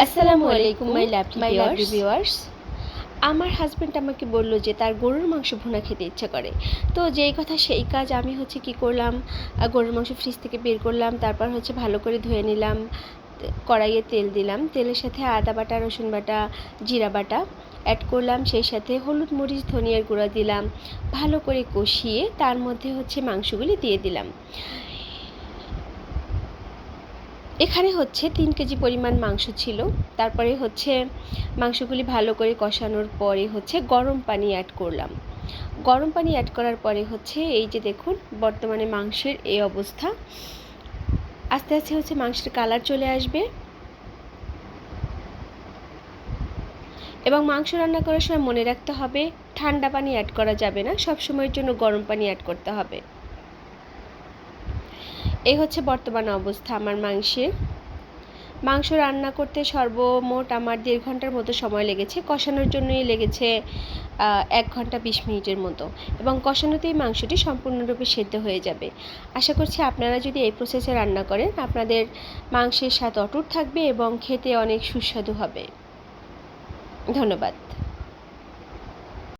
আসসালামু আলাইকুম my lovely viewers. আমার হাজব্যান্ড আমাকে বলল যে তার গরুর মাংস ভুনা খেতে ইচ্ছা করে। তো যেই কথা সেই কাজ, আমি কি করলাম, গরুর মাংস ফ্রিজ থেকে বের করলাম, তারপর ভালো করে ধুয়ে নিলাম, কড়াইয়ে তেল দিলাম, তেলের সাথে আদা বাটা, রসুন বাটা, জিরা বাটা অ্যাড করলাম, সেই সাথে হলুদ মরিচ ধনিয়ার গুঁড়া দিলাম, ভালো করে কষিয়ে তার মধ্যে মাংসগুলি দিয়ে দিলাম। এখানে 3 কেজি পরিমাণ মাংস ছিল। তারপরে মাংসগুলি ভালো করে কষানোর পরে গরম পানি অ্যাড করলাম। গরম পানি অ্যাড করার পরে এই যে দেখুন বর্তমানে মাংসের এই অবস্থা। আস্তে আস্তে মাংসের কালার চলে আসবে এবং মাংস রান্না করার সময় মনে রাখতে হবে ঠান্ডা পানি অ্যাড করা যাবে না, সব সময়ের জন্য গরম পানি অ্যাড করতে হবে। এই বর্তমান অবস্থা আমার মাংস রান্না করতে সর্বমোট আমার 1.5 ঘন্টার মতো সময় লেগেছে। কষানোর জন্যই লেগেছে 1 ঘন্টা 20 মিনিটের মতো, এবং কষানোতেই মাংসটি সম্পূর্ণরূপে সেদ্ধ হয়ে যাবে। আশা করছি আপনারা যদি এই প্রসেসে রান্না করেন আপনাদের মাংসের স্বাদ অটুট থাকবে এবং খেতে অনেক সুস্বাদু হবে। ধন্যবাদ।